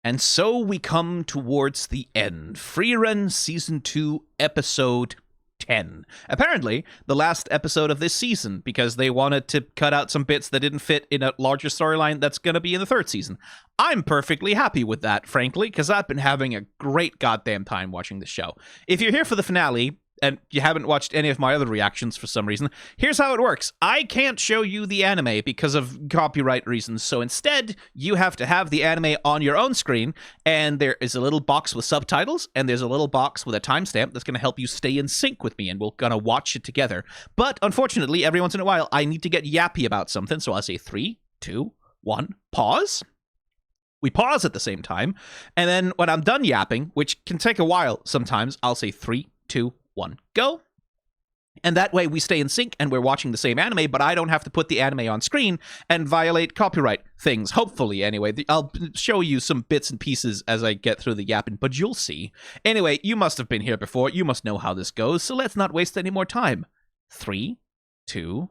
And so we come towards the end. Frieren Season 2, Episode 10. Apparently, the last episode of this season, because they wanted to cut out some bits that didn't fit in a larger storyline that's going to be in the third season. I'm perfectly happy with that, frankly, because I've been having a great goddamn time watching this show. If you're here for the finale, and you haven't watched any of my other reactions for some reason, here's how it works. I can't show you the anime because of copyright reasons, so instead, you have to have the anime on your own screen, and there is a little box with subtitles, and there's a little box with a timestamp that's going to help you stay in sync with me, and we're going to watch it together. But unfortunately, every once in a while, I need to get yappy about something, so I'll say 3, 2, 1, pause. We pause at the same time, and then when I'm done yapping, which can take a while sometimes, I'll say 3, 2, 1, go. And that way we stay in sync and we're watching the same anime, but I don't have to put the anime on screen and violate copyright things. Hopefully, anyway. I'll show you some bits and pieces as I get through the yapping, but you'll see. Anyway, you must have been here before. You must know how this goes, so let's not waste any more time. 3, 2,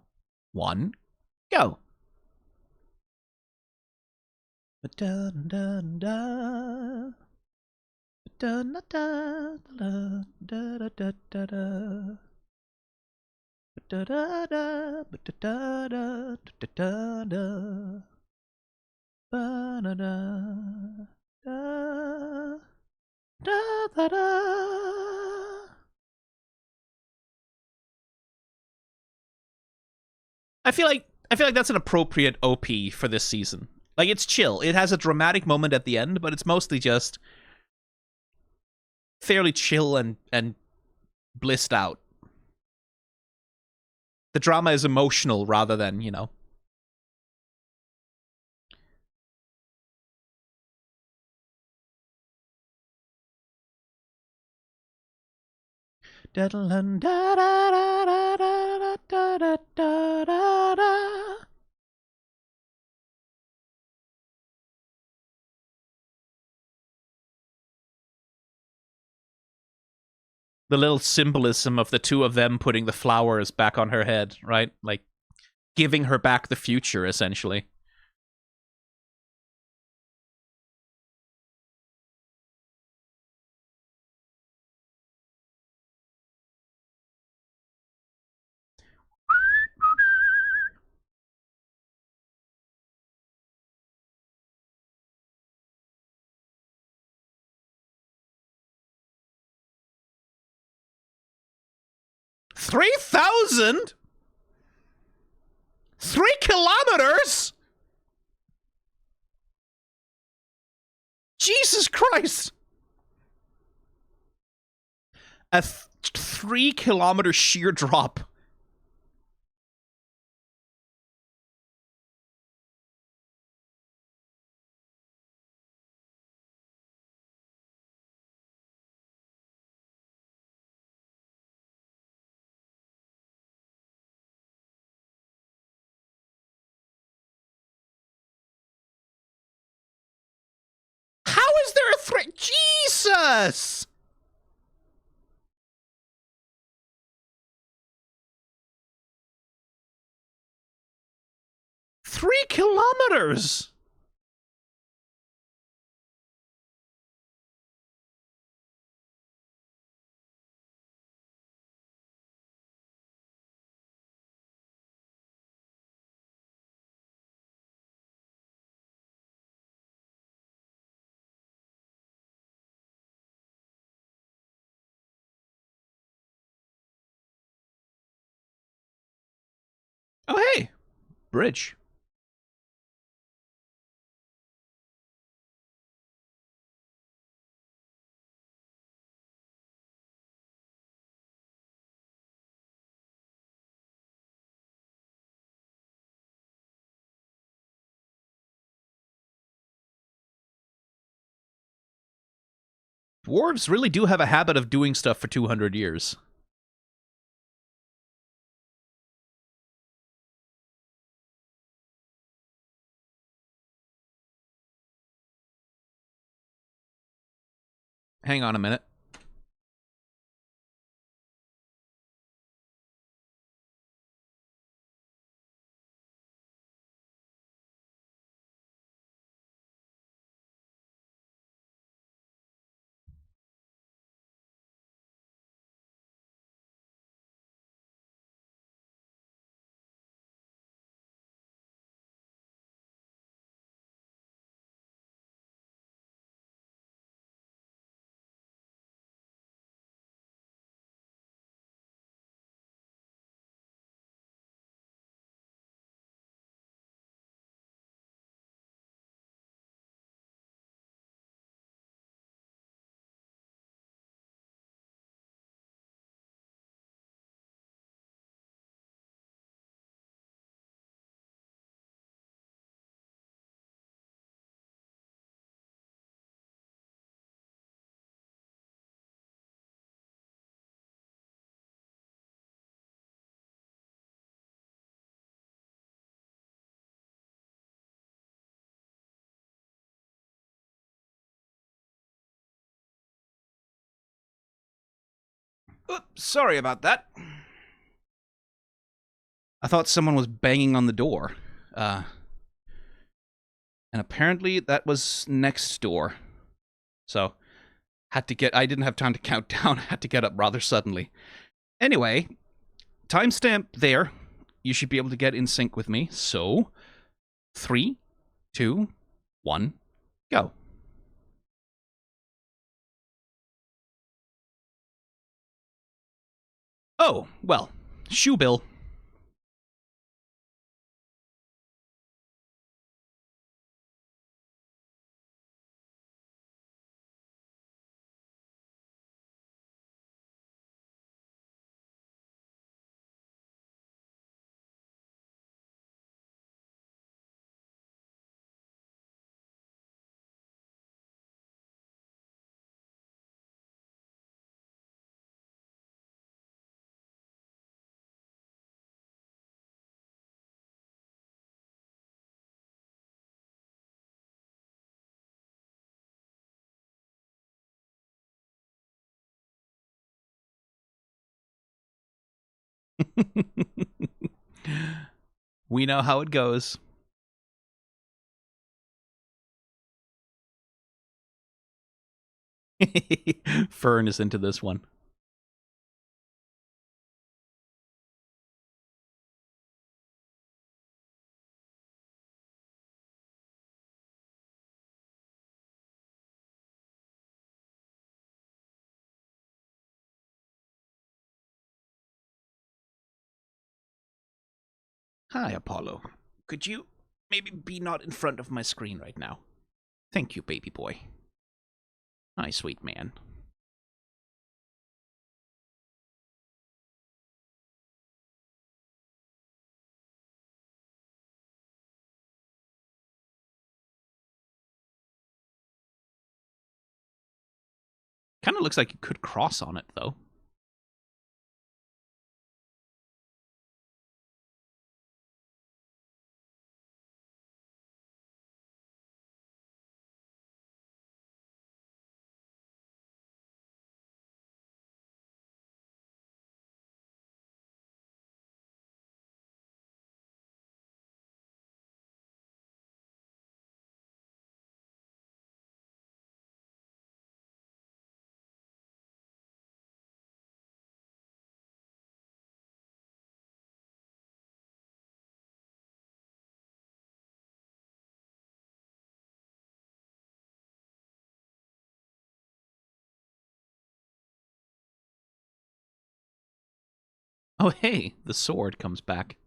1, go. I feel like that's an appropriate OP for this season. Like, it's chill. It has a dramatic moment at the end, but it's mostly just fairly chill and blissed out. The drama is emotional rather than, you know. The little symbolism of the two of them putting the flowers back on her head, right? Like, giving her back the future, essentially. $3,000? 3 kilometers? Jesus Christ! A 3-kilometer sheer drop. How is there a threat? Jesus! Three kilometers! Oh, hey! Bridge. Dwarves really do have a habit of doing stuff for 200 years. Hang on a minute. Sorry about that. I thought someone was banging on the door. And apparently that was next door. So, I didn't have time to count down, had to get up rather suddenly. Anyway, timestamp there. You should be able to get in sync with me. So, 3, 2, 1, go. Oh, well, shoe bill. We know how it goes. Fern is into this one. Hi, Apollo. Could you maybe be not in front of my screen right now? Thank you, baby boy. Hi, sweet man. Kind of looks like you could cross on it, though. Oh, hey, the sword comes back.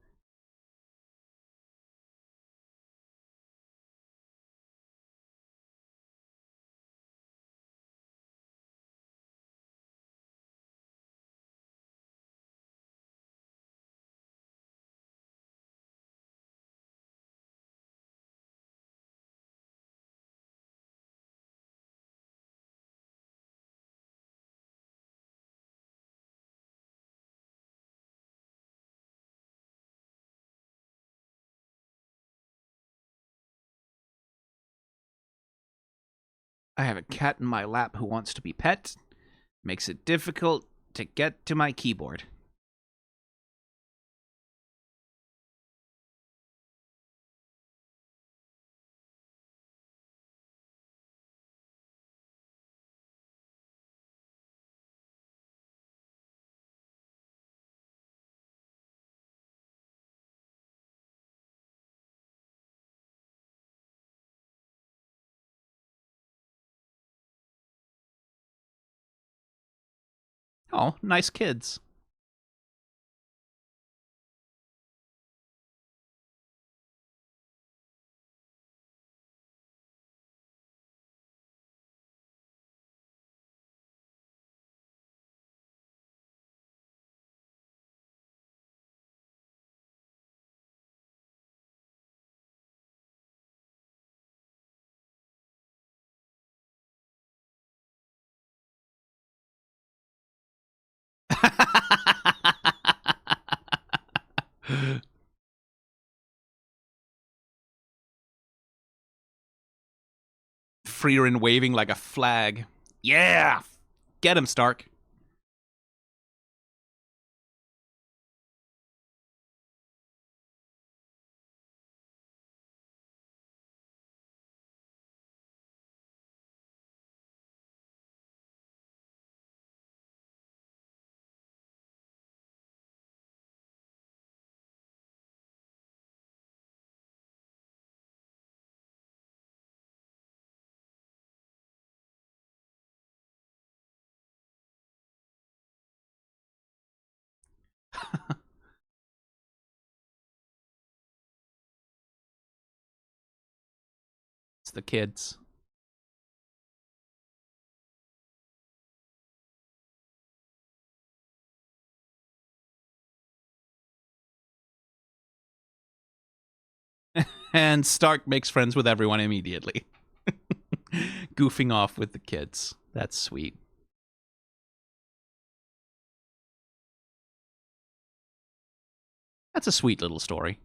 I have a cat in my lap who wants to be pet. Makes it difficult to get to my keyboard. Oh, nice kids. Frieren waving like a flag. Yeah! Get him, Stark. It's the kids. And Stark makes friends with everyone immediately. Goofing off with the kids. That's sweet. That's a sweet little story.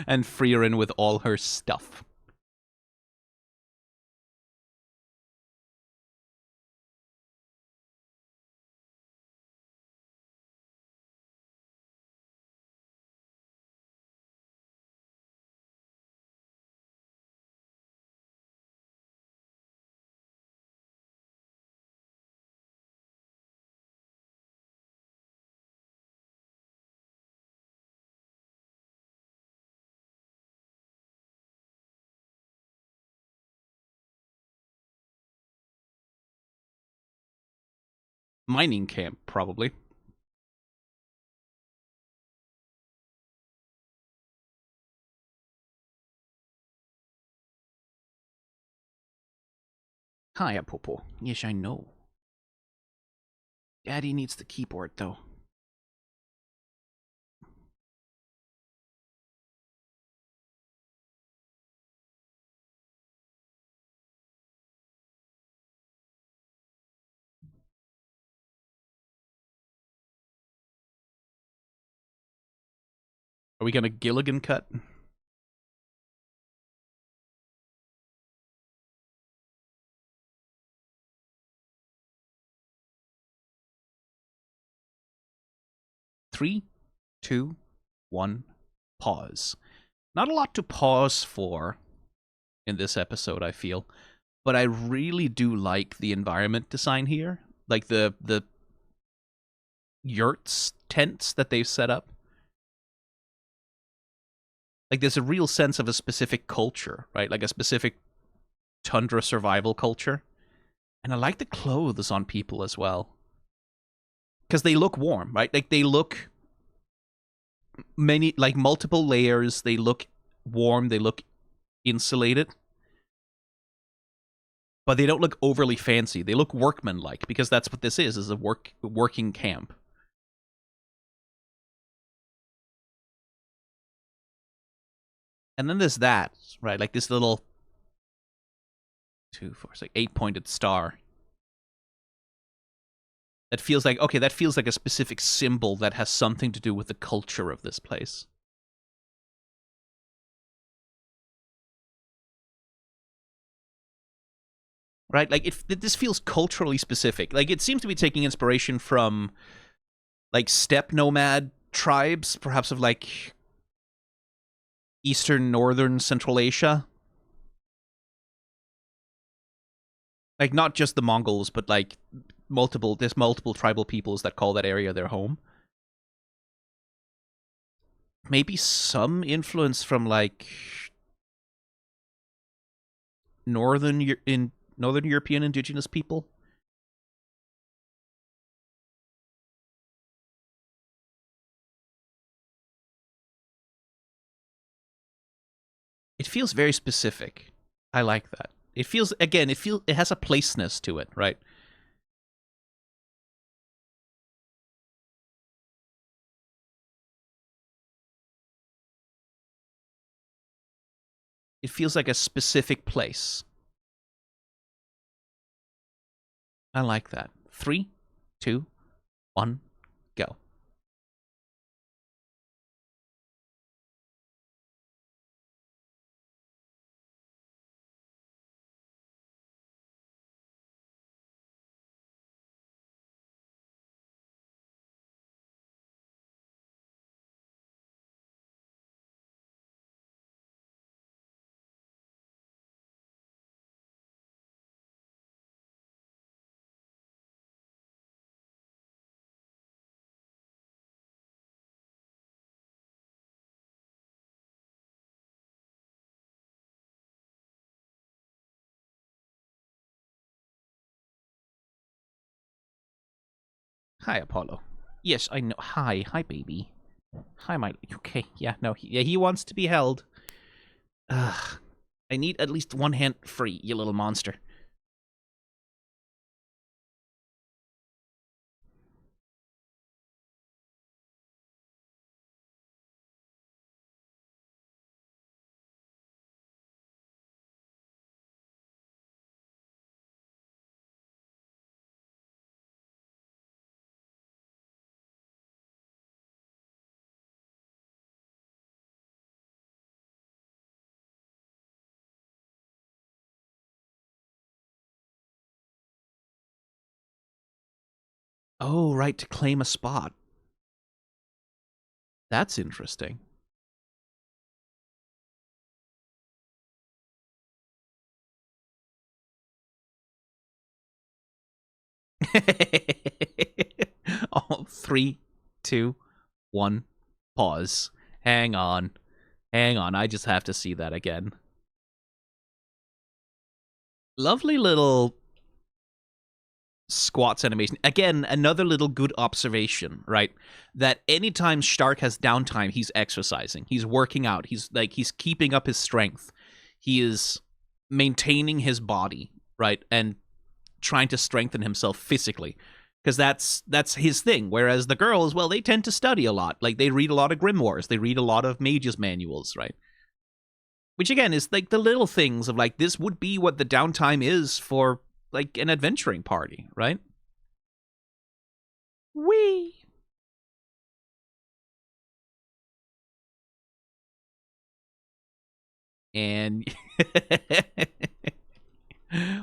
And Frieren with all her stuff. Mining camp, probably. Hiya, Popo. Yes, I know. Daddy needs the keyboard, though. Are we gonna Gilligan cut? Three, two, one, pause. Not a lot to pause for in this episode, I feel, but I really do like the environment design here. Like the yurts, tents that they've set up. Like there's a real sense of a specific culture, right? Like a specific tundra survival culture. And I like the clothes on people as well. Because they look warm, right? Like they look multiple layers, they look warm, they look insulated. But they don't look overly fancy. They look workmanlike, because that's what this is a working camp. And then there's that, right? Like this little 2, 4, 6, 8-pointed star. That feels like, okay, that feels like a specific symbol that has something to do with the culture of this place. Right? Like, this feels culturally specific. Like, it seems to be taking inspiration from, like, steppe nomad tribes, perhaps of, like, Eastern, Northern, Central Asia. Like, not just the Mongols, but, like, there's multiple tribal peoples that call that area their home. Maybe some influence from, like, Northern European indigenous people. It feels very specific. I like that. It feels, again, it has a placeness to it, right? It feels like a specific place. I like that. 3, 2, 1, go. Hi, Apollo. Yes, I know. Hi. Hi, baby. Hi, my... Okay, yeah, no. He wants to be held. Ugh. I need at least one hand free, you little monster. Oh, right, to claim a spot. That's interesting. Oh, 3, 2, 1, pause. Hang on. Hang on, I just have to see that again. Lovely little squats animation. Again, another little good observation, right? That anytime Stark has downtime, he's exercising. He's working out. He's keeping up his strength. He is maintaining his body, right? And trying to strengthen himself physically. Because that's his thing. Whereas the girls, well, they tend to study a lot. Like, they read a lot of grimoires. They read a lot of mages' manuals, right? Which, again, is like the little things of, like, this would be what the downtime is for, like, an adventuring party, right? Wee. And...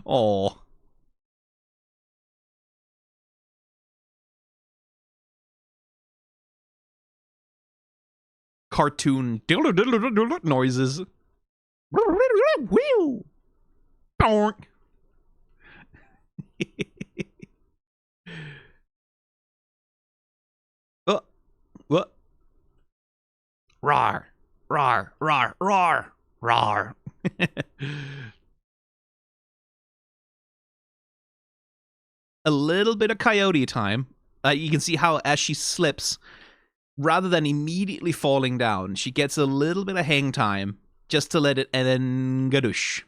oh. Cartoon noises. What? Rawr. Rawr. Rawr. Rawr. Rawr. A little bit of coyote time. You can see how as she slips, rather than immediately falling down, she gets a little bit of hang time just to let it, and then gadoosh.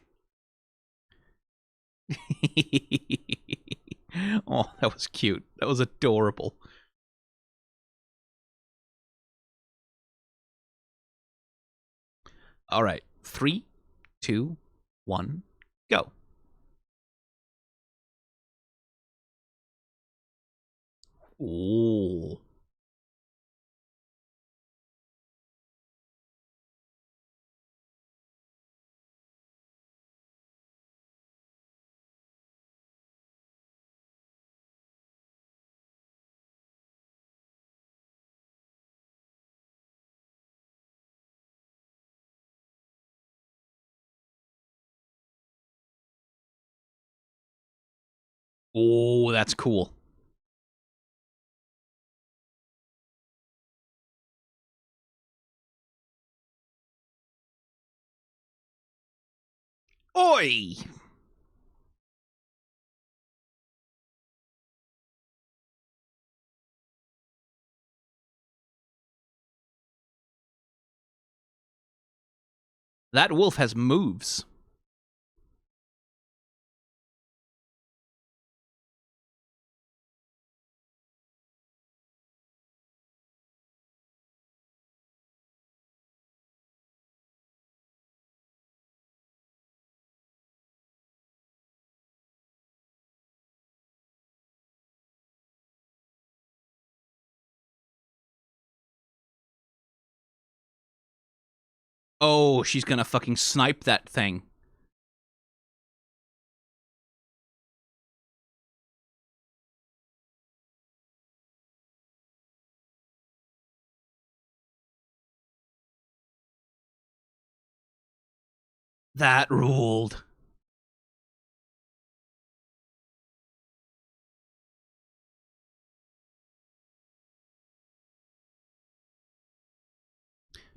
Oh, that was cute. That was adorable. All right. 3, 2, 1, go. Ooh. Oh, that's cool. Oi! That wolf has moves. Oh, she's gonna fucking snipe that thing. That ruled.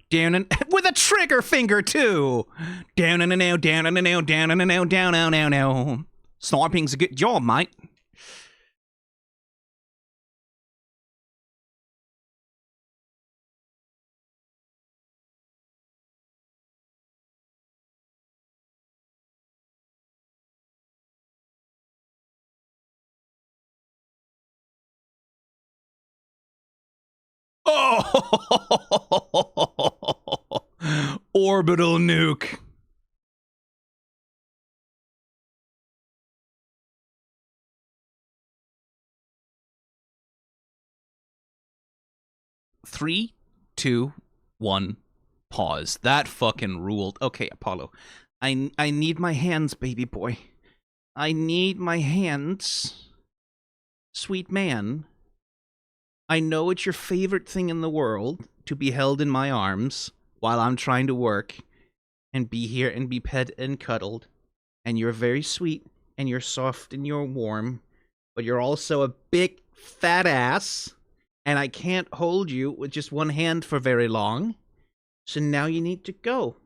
Down and with a trigger finger too. Down and a now, down and a now, down and a now, down now. Sniping's a good job, mate. Oh! Orbital nuke. Three, two, one, pause. That fucking ruled. Okay, Apollo. I need my hands, baby boy. I need my hands. Sweet man. I know it's your favorite thing in the world to be held in my arms while I'm trying to work and be here and be pet and cuddled. And you're very sweet and you're soft and you're warm, but you're also a big fat ass. And I can't hold you with just one hand for very long. So now you need to go.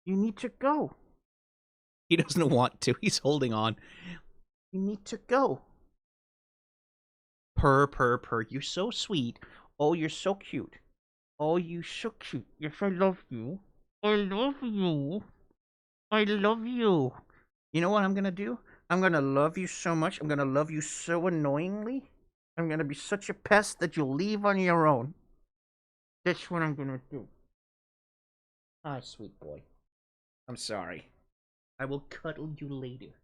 You need to go. He doesn't want to. He's holding on. You need to go. Purr, purr, purr. You're so sweet. Oh, you're so cute. Oh, you're so cute. Yes, I love you. I love you. I love you. You know what I'm gonna do? I'm gonna love you so much. I'm gonna love you so annoyingly. I'm gonna be such a pest that you'll leave on your own. That's what I'm gonna do. Ah, sweet boy. I'm sorry. I will cuddle you later.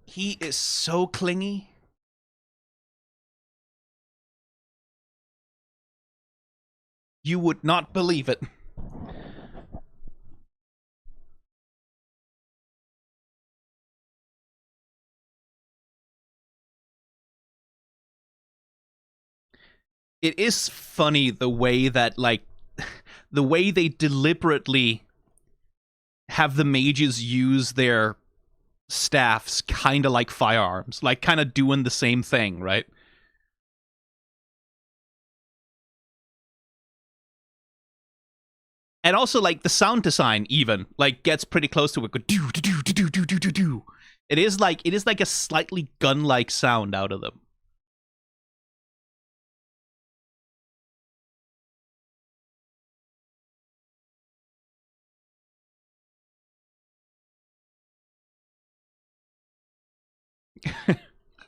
He is so clingy. You would not believe it. It is funny the way that, like, the way they deliberately have the mages use their staffs kind of like firearms, like kind of doing the same thing, right? And also, like, the sound design even like gets pretty close to it. Go do do do do do do do do. It is like a slightly gun-like sound out of them.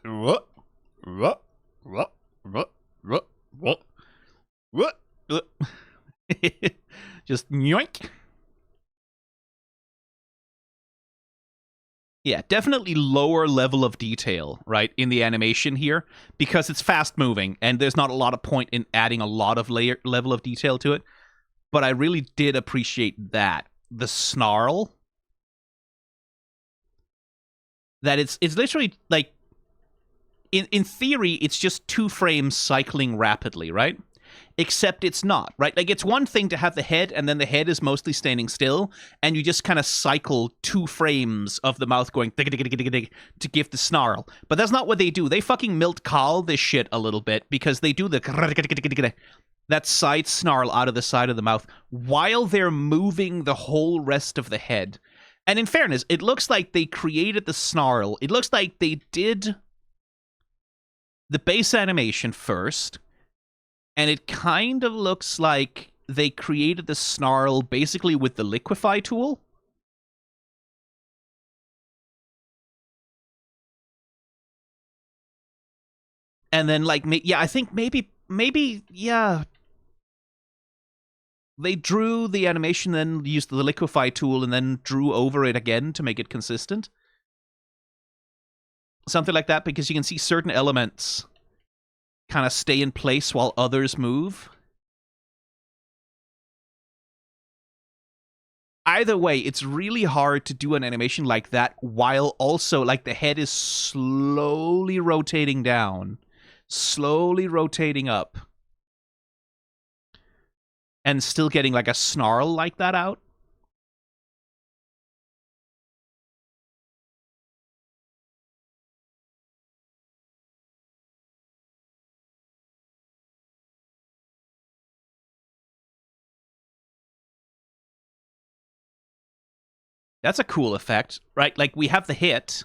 What? What? What? What? What? What? What? Just yoink. Yeah, definitely lower level of detail, right, in the animation here, because it's fast moving and there's not a lot of point in adding a lot of level of detail to it. But I really did appreciate that. The snarl. That it's literally like, in theory, it's just 2 frames cycling rapidly, right? Except it's not, right? Like, it's one thing to have the head, and then the head is mostly standing still, and you just kind of cycle 2 frames of the mouth going to give the snarl. But that's not what they do. They fucking Milt Kahl this shit a little bit, because they do that side snarl out of the side of the mouth while they're moving the whole rest of the head. And in fairness, it looks like they created the snarl. It looks like they did the base animation first, and it kind of looks like they created the snarl basically with the liquefy tool. And then, like, yeah, I think maybe, yeah, they drew the animation, then used the liquefy tool, and then drew over it again to make it consistent. Something like that, because you can see certain elements kind of stay in place while others move. Either way, it's really hard to do an animation like that while also, like, the head is slowly rotating down, slowly rotating up, and still getting, like, a snarl like that out. That's a cool effect, right? Like, we have the hit,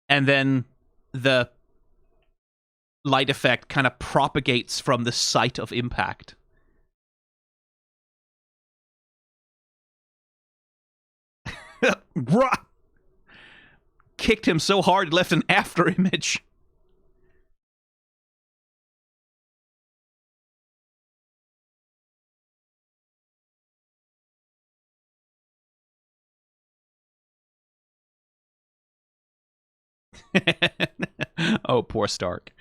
and then the light effect kind of propagates from the site of impact. Kicked him so hard, left an after image. Oh, poor Stark.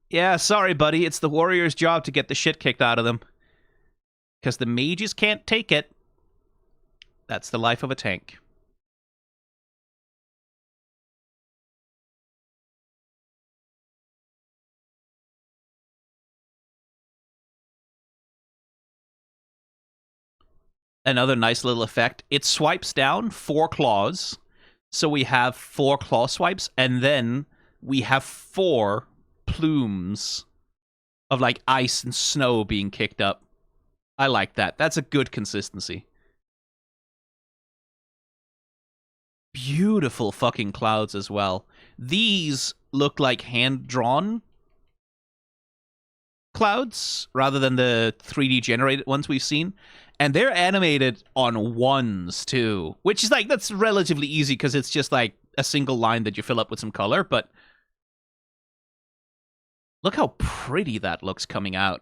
Yeah, sorry, buddy. It's the warrior's job to get the shit kicked out of them. Because the mages can't take it. That's the life of a tank. Another nice little effect. It swipes down 4 claws. So we have 4 claw swipes, and then we have 4 plumes of like ice and snow being kicked up. I like that. That's a good consistency. Beautiful fucking clouds as well. These look like hand-drawn clouds rather than the 3D generated ones we've seen. And they're animated on ones too, which is like, that's relatively easy because it's just like a single line that you fill up with some color, but look how pretty that looks coming out.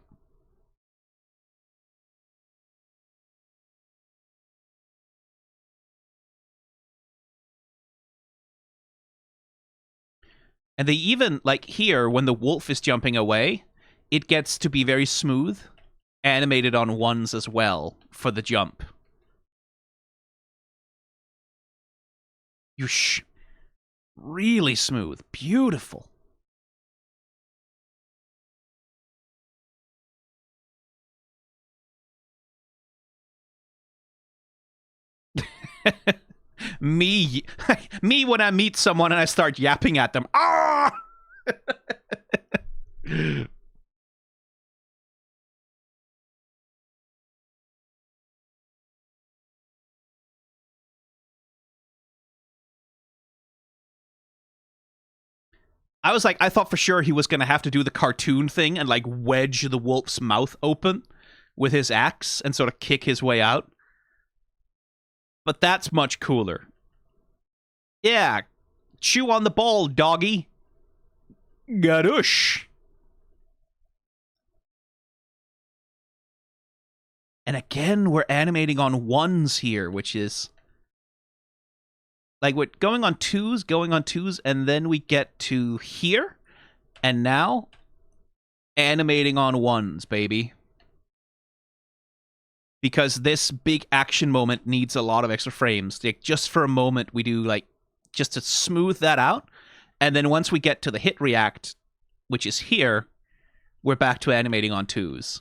And they even, like here, when the wolf is jumping away, it gets to be very smooth, animated on ones as well for the jump. Really smooth. Beautiful. me when I meet someone and I start yapping at them. Ah! I was like, I thought for sure he was going to have to do the cartoon thing and like wedge the wolf's mouth open with his axe and sort of kick his way out. But that's much cooler. Yeah, chew on the ball, doggy. Gadoosh. And again, we're animating on ones here, which is like we're going on twos, and then we get to here, and now animating on ones, baby. Because this big action moment needs a lot of extra frames. Like, just for a moment, we do like just to smooth that out, and then once we get to the hit react, which is here, we're back to animating on twos.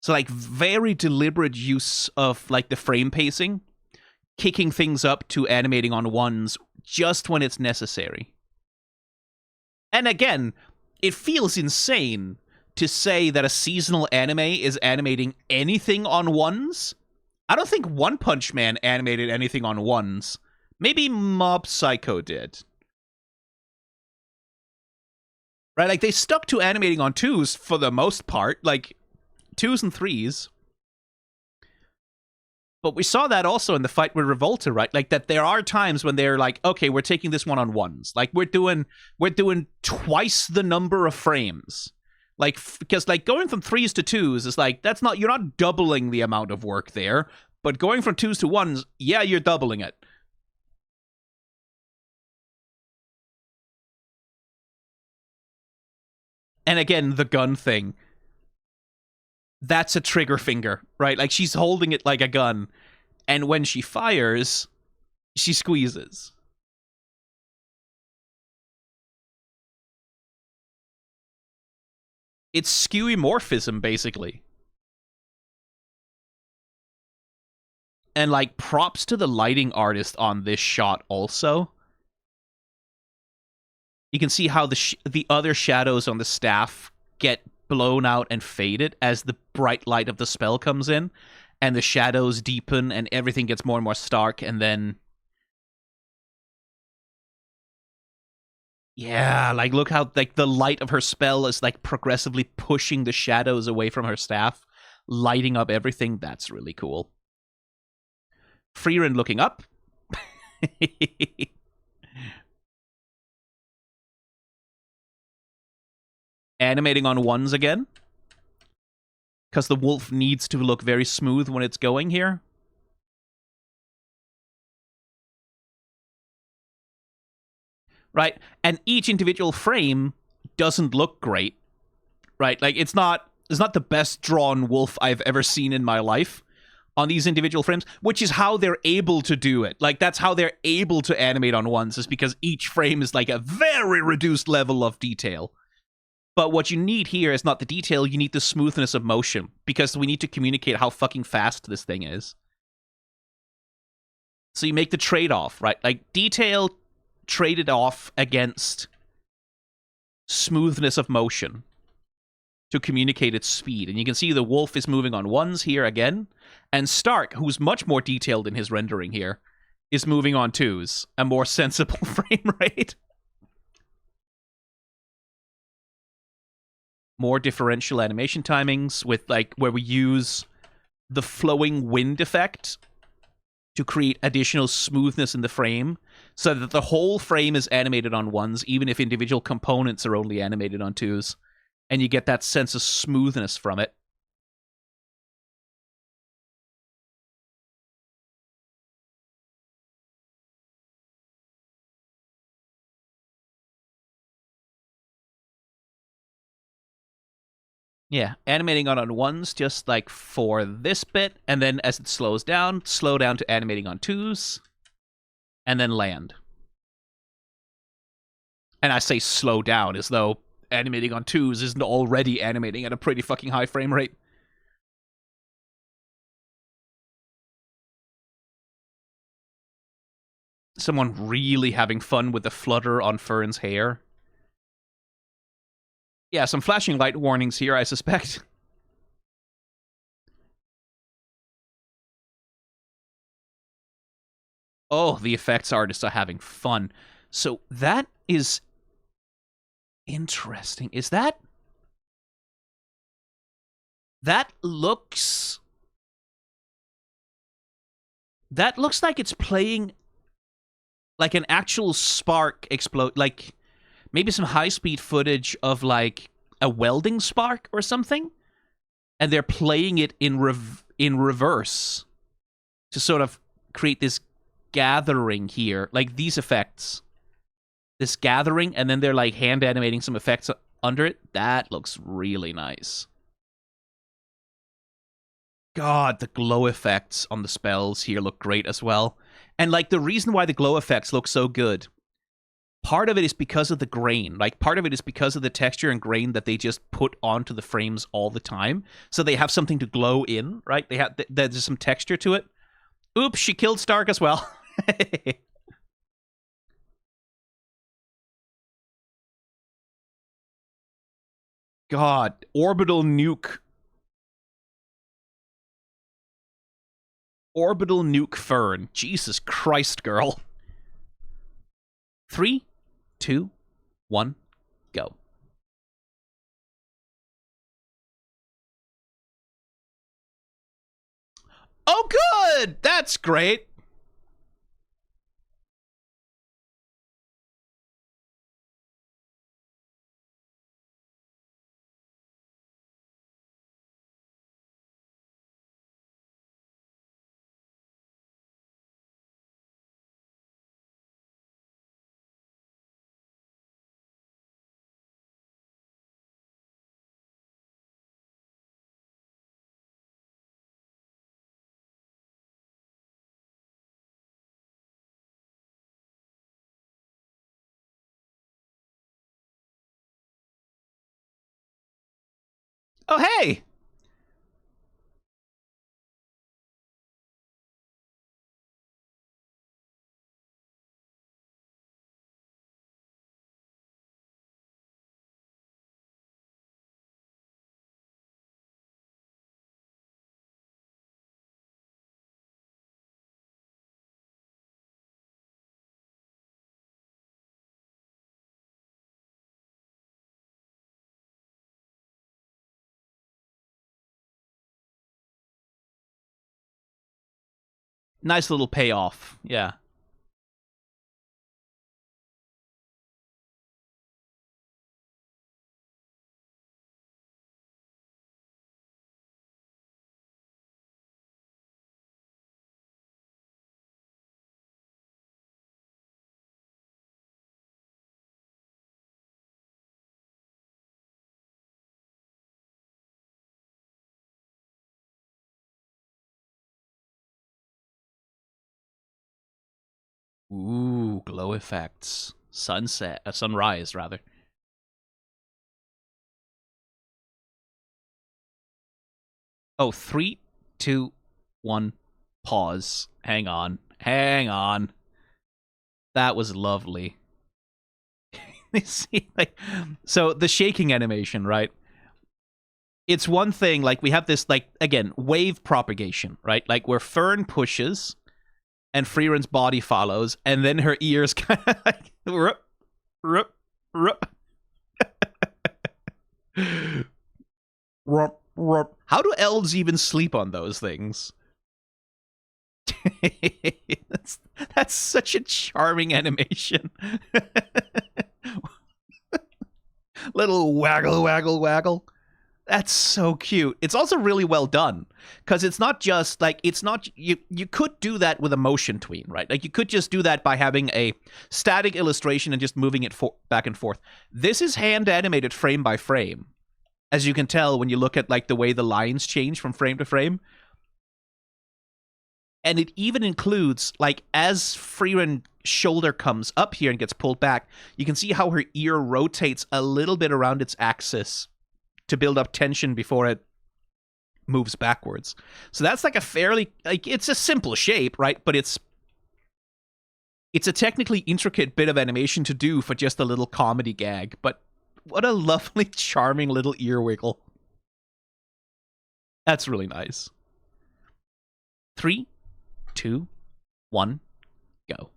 So like very deliberate use of like the frame pacing, kicking things up to animating on ones just when it's necessary. And again, it feels insane to say that a seasonal anime is animating anything on ones. I don't think One Punch Man animated anything on ones. Maybe Mob Psycho did. Right, like they stuck to animating on twos for the most part, like 2s and 3s. But we saw that also in the fight with Revolta, right? Like that there are times when they're like, okay, we're taking this one on ones. Like we're doing twice the number of frames. Like, because like going from 3s to 2s is like, that's not, you're not doubling the amount of work there. But going from 2s to 1s, yeah, you're doubling it. And again, the gun thing. That's a trigger finger, right? Like she's holding it like a gun. And when she fires, she squeezes. It's skeuomorphism, basically. And like props to the lighting artist on this shot also. You can see how the other shadows on the staff get blown out and faded as the bright light of the spell comes in, and the shadows deepen and everything gets more and more stark, and then yeah, like look how like the light of her spell is like progressively pushing the shadows away from her staff. lighting up everything. That's really cool. Frieren looking up. Animating on ones again. Because the wolf needs to look very smooth when it's going here. Right? And each individual frame doesn't look great. Right? Like, it's not the best drawn wolf I've ever seen in my life on these individual frames, which is how they're able to do it. Like, that's how they're able to animate on ones, is because each frame is like a very reduced level of detail. But what you need here is not the detail, you need the smoothness of motion, because we need to communicate how fucking fast this thing is. So you make the trade-off, right? Like, detail traded off against smoothness of motion to communicate its speed. And you can see the wolf is moving on ones here again, and Stark, who's much more detailed in his rendering here, is moving on twos, a more sensible frame rate. More differential animation timings with, like, where we use the flowing wind effect to create additional smoothness in the frame so that the whole frame is animated on ones, even if individual components are only animated on twos. And you get that sense of smoothness from it. Yeah, animating on ones just like for this bit, and then as it slows down, slow down to animating on twos, and then land. And I say slow down as though animating on twos isn't already animating at a pretty fucking high frame rate. Someone really having fun with the flutter on Fern's hair. Yeah, some flashing light warnings here, I suspect. Oh, the effects artists are having fun. So that is interesting. Is that... That looks... That looks like it's playing like an actual spark explode, like maybe some high-speed footage of like a welding spark or something, and they're playing it in reverse to sort of create this gathering here, like these effects, this gathering, and then they're like hand animating some effects under it. That looks really nice. God, the glow effects on the spells here look great as well. And like the reason why the glow effects look so good, part of it is because of the grain. Like, part of it is because of the texture and grain that they just put onto the frames all the time. So they have something to glow in, right? They have there's some texture to it. Oops, she killed Stark as well. God, orbital nuke. Orbital nuke Fern. Jesus Christ, girl. 3, 2, 1, go. Oh, good! That's great. Oh, hey! Nice little payoff. Yeah. Ooh, glow effects. Sunset, sunrise rather. Oh, 3, 2, 1, pause. Hang on. Hang on. That was lovely. See, like, so the shaking animation, right? It's one thing, like, we have this, like, again, wave propagation, right? Like, where Fern pushes and Frieren's body follows, and then her ears kind of like, rup, rup, rup. Rup, rup. How do elves even sleep on those things? that's such a charming animation. Little waggle, waggle, waggle. That's so cute. It's also really well done because it's not just like it's not you could do that with a motion tween, right? Like you could just do that by having a static illustration and just moving it back and forth. This is hand animated frame by frame. As you can tell when you look at like the way the lines change from frame to frame. And it even includes like as Frieren's shoulder comes up here and gets pulled back, you can see how her ear rotates a little bit around its axis to build up tension before it moves backwards. So that's like a fairly like it's a simple shape, right? But it's a technically intricate bit of animation to do for just a little comedy gag. But what a lovely, charming little ear wiggle. That's really nice. 3, 2, 1, go.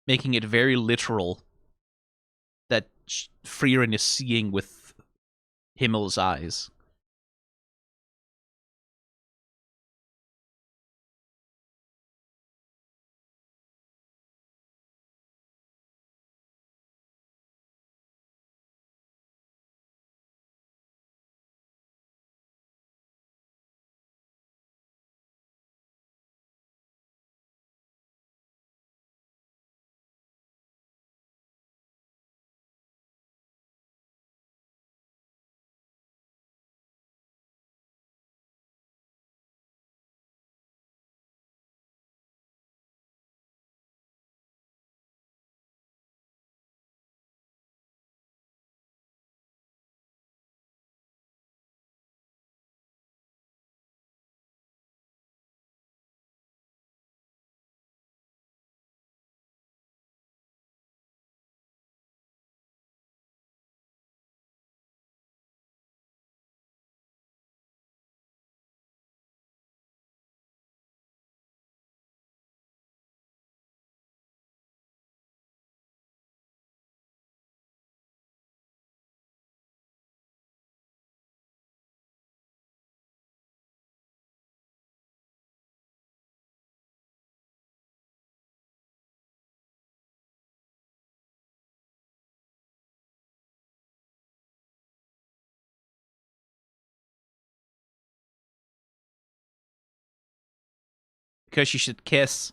Making it very literal that Frieren is seeing with Himmel's eyes. Because you should kiss.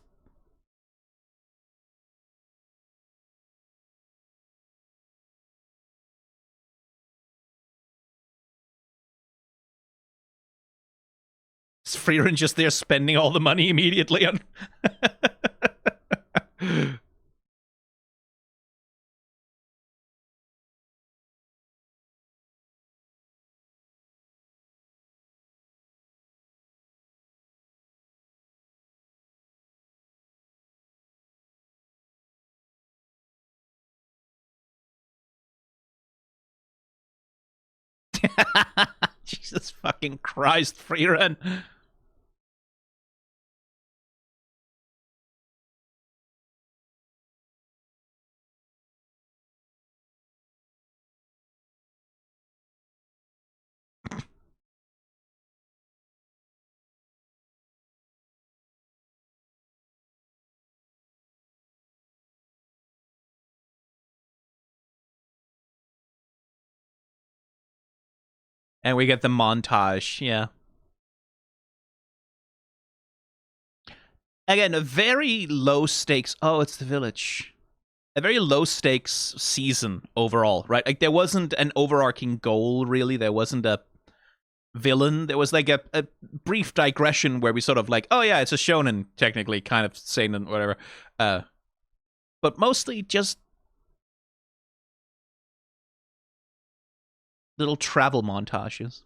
Is frieren just there spending all the money immediately on... Jesus fucking Christ, frieren. And we get the montage, yeah. Again, a very low stakes... Oh, it's the village. A very low stakes season overall, right? Like, there wasn't an overarching goal, really. There wasn't a villain. There was like a brief digression where we sort of like, oh yeah, it's a shonen, technically, kind of seinen, whatever. But mostly just little travel montages.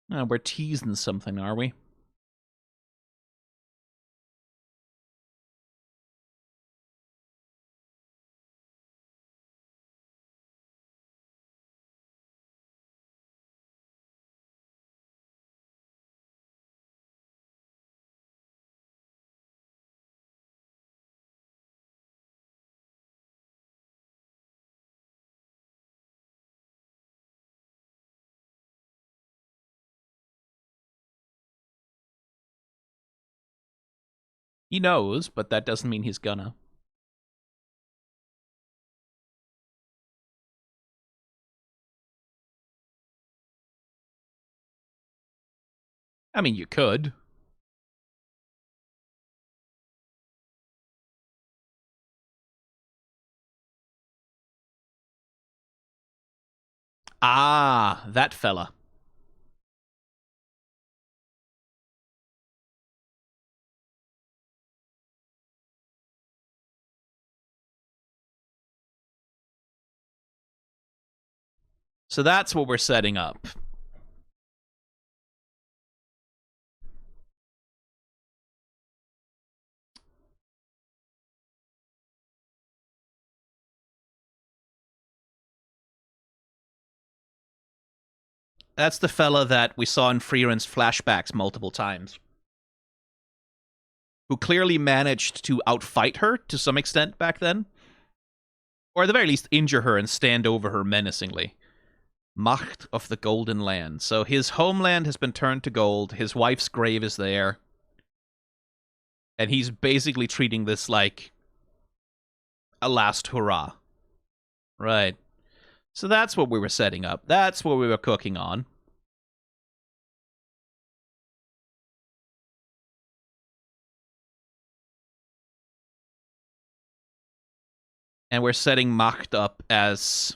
We're teasing something, are we? He knows, but that doesn't mean he's gonna. I mean, you could. Ah, that fella. So that's what we're setting up. That's the fella that we saw in frieren's flashbacks multiple times, who clearly managed to outfight her to some extent back then. Or at the very least, injure her and stand over her menacingly. Macht of the Golden Land. So his homeland has been turned to gold. His wife's grave is there. And he's basically treating this like a last hurrah. Right. So that's what we were setting up. That's what we were cooking on. And we're setting Macht up as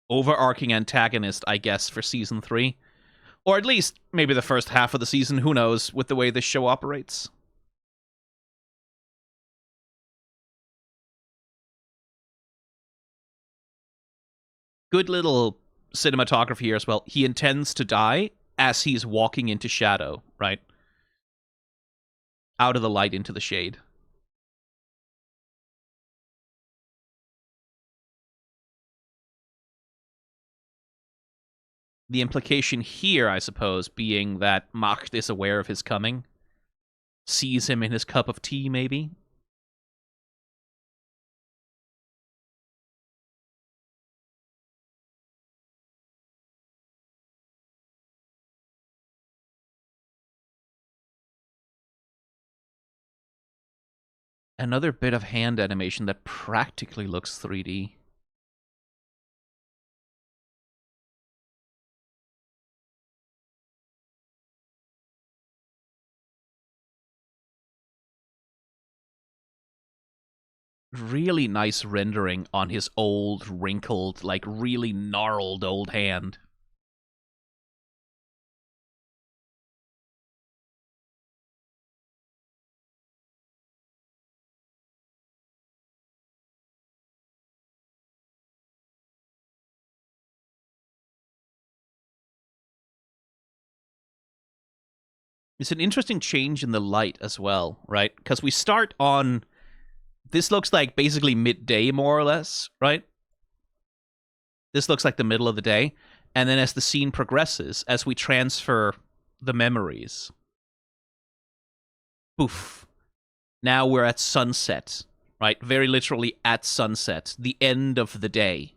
overarching antagonist, I guess, for season 3. Or at least maybe the first half of the season, who knows, with the way this show operates. Good little cinematography here as well. He intends to die as he's walking into shadow, right? Out of the light into the shade. The implication here, I suppose, being that Macht is aware of his coming. sees him in his cup of tea, maybe. Another bit of hand animation that practically looks 3D. Really nice rendering on his old, wrinkled, like really gnarled old hand. It's an interesting change in the light as well, right? Because we start on... This looks like basically midday, more or less, right? This looks like the middle of the day. And then as the scene progresses, as we transfer the memories, poof. Now we're at sunset, right? Very literally at sunset. The end of the day.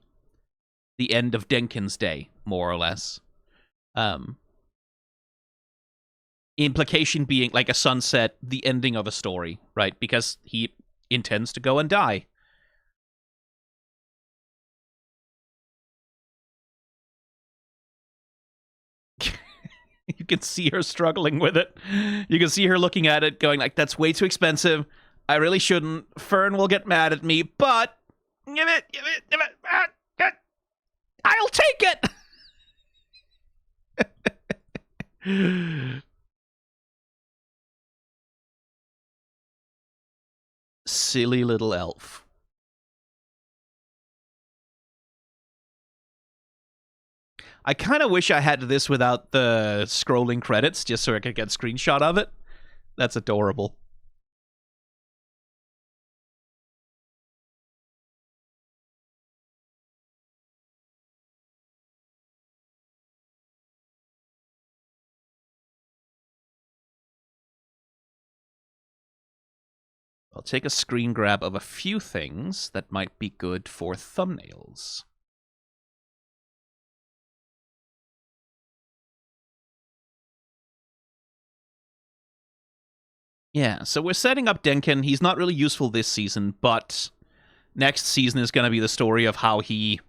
The end of Denkin's day, more or less. Implication being like a sunset, the ending of a story, right? Because he intends to go and die. You can see her struggling with it. You can see her looking at it, going like, that's way too expensive. I really shouldn't. Fern will get mad at me, but give it. I'll take it. Silly little elf. I kind of wish I had this without the scrolling credits, just so I could get a screenshot of it. That's adorable. I'll take a screen grab of a few things that might be good for thumbnails. Yeah, so we're setting up Denkin. He's not really useful this season, but next season is going to be the story of how he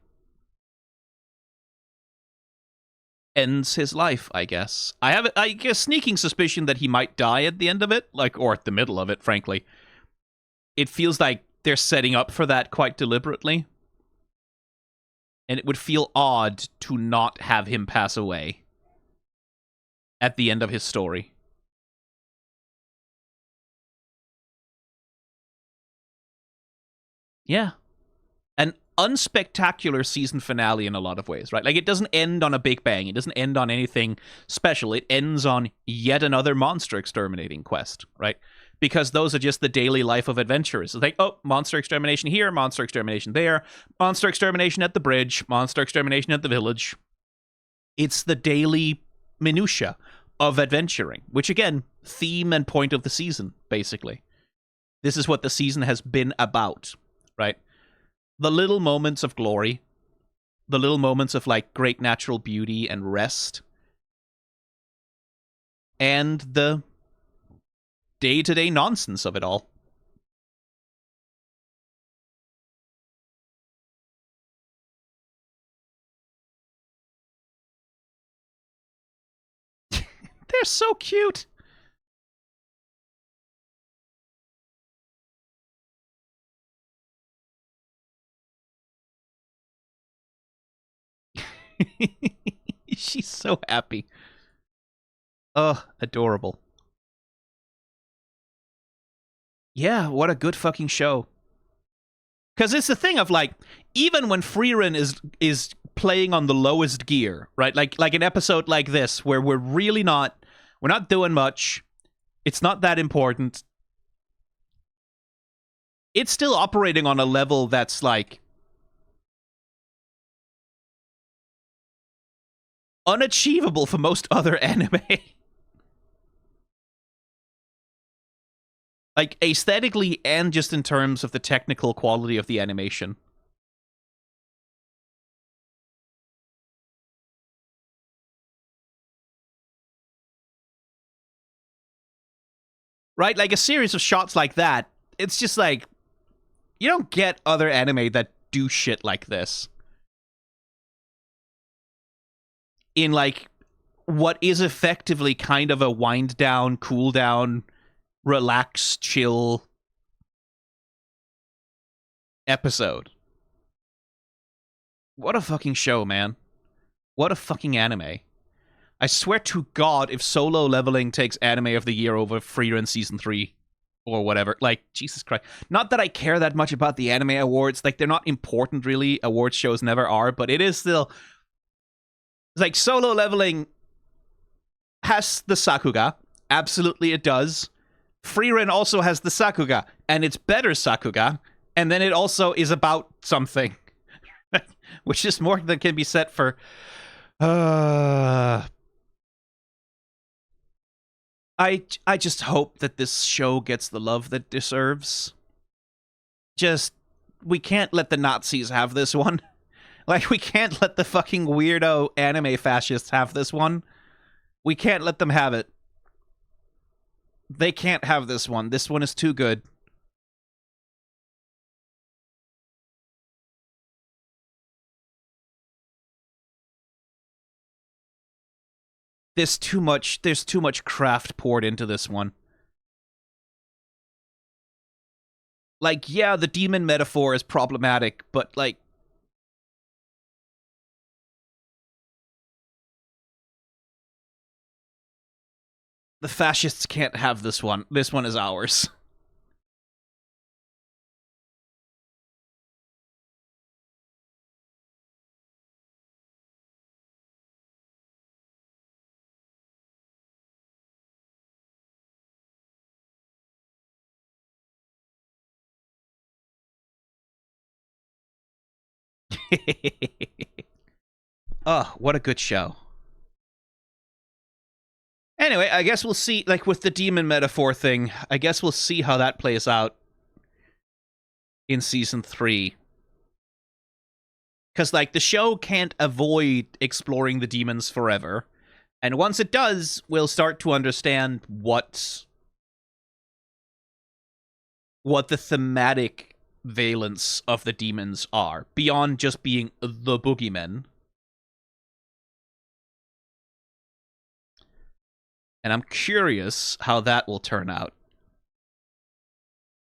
ends his life, I guess. I have a sneaking suspicion that he might die at the end of it, like, or at the middle of it, frankly. It feels like they're setting up for that quite deliberately. And it would feel odd to not have him pass away at the end of his story. Yeah. An unspectacular season finale in a lot of ways, right? Like, it doesn't end on a big bang. It doesn't end on anything special. It ends on yet another monster exterminating quest, right? Because those are just the daily life of adventurers. It's like, oh, monster extermination here, monster extermination there, monster extermination at the bridge, monster extermination at the village. It's the daily minutia of adventuring, which, again, theme and point of the season, basically. This is what the season has been about, right? The little moments of glory, the little moments of, like, great natural beauty and rest, and the day-to-day nonsense of it all. They're so cute. She's so happy. Ugh, adorable. Yeah, what a good fucking show. Because it's the thing of, like, even when frieren is playing on the lowest gear, right? Like an episode like this, where we're not doing much. It's not that important. It's still operating on a level that's, like, unachievable for most other anime. Like, aesthetically and just in terms of the technical quality of the animation. Right? Like, a series of shots like that, it's just like, you don't get other anime that do shit like this. In, like, what is effectively kind of a wind down, cool down, relax, chill episode. What a fucking show, man. What a fucking anime. I swear to God, if Solo Leveling takes Anime of the Year over frieren Season 3 or whatever, like, Jesus Christ. Not that I care that much about the anime awards. Like, they're not important, really. Awards shows never are, but it is still... Like, Solo Leveling has the Sakuga. Absolutely it does. Frieren also has the Sakuga, and it's better Sakuga, and then it also is about something. Which is more than can be said for... I just hope that this show gets the love that it deserves. Just, we can't let the Nazis have this one. Like, we can't let the fucking weirdo anime fascists have this one. We can't let them have it. They can't have this one. This one is too good. There's too much craft poured into this one. Like, yeah, the demon metaphor is problematic, but, like... The fascists can't have this one. This one is ours. Oh, what a good show. Anyway, I guess we'll see, like, with the demon metaphor thing, I guess we'll see how that plays out in Season 3. Because, like, the show can't avoid exploring the demons forever. And once it does, we'll start to understand what the thematic valence of the demons are, beyond just being the boogeymen. And I'm curious how that will turn out.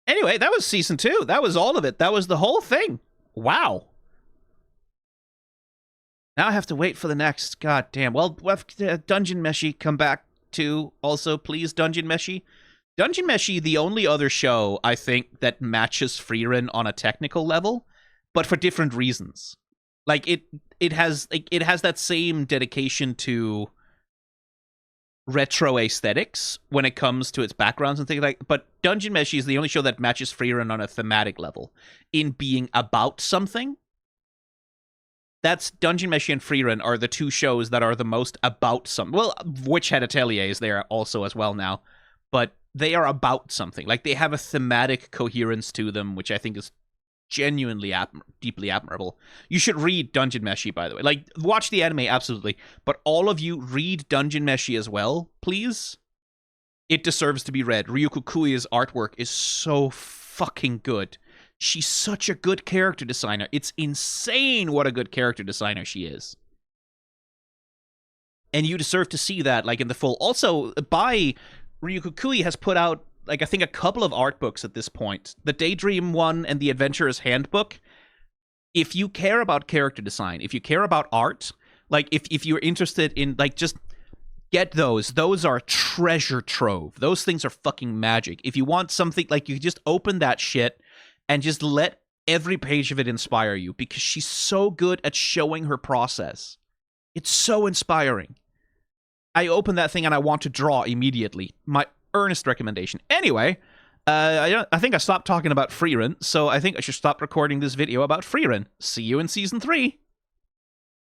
Anyway, that was Season 2. That was all of it. That was the whole thing. Wow. Now I have to wait for the next. God damn. Well, Dungeon Meshi come back too. Also, please, Dungeon Meshi. Dungeon Meshi, the only other show, I think, that matches frieren on a technical level, but for different reasons. Like, it has that same dedication to retro aesthetics when it comes to its backgrounds and things like that. But Dungeon Meshi is the only show that matches frieren on a thematic level in being about something. That's Dungeon Meshi and frieren are the two shows that are the most about something. Well, Witch Head Atelier is there also as well now, but they are about something. Like, they have a thematic coherence to them, which I think is genuinely deeply admirable. You should read Dungeon Meshi, by the way. Like, watch the anime, absolutely. But all of you, read Dungeon Meshi as well, please. It deserves to be read. Ryuko Kui's artwork is so fucking good. She's such a good character designer. It's insane what a good character designer she is. And you deserve to see that, like, in the full. Also, Ryuko Kui has put out, like, I think a couple of art books at this point. The Daydream one and the Adventurer's Handbook. If you care about character design, if you care about art, like, if you're interested in, like, just get those. Those are treasure trove. Those things are fucking magic. If you want something, like, you just open that shit and just let every page of it inspire you, because she's so good at showing her process. It's so inspiring. I open that thing and I want to draw immediately. My earnest recommendation. Anyway, I think I stopped talking about frieren, so I think I should stop recording this video about frieren. See you in Season 3.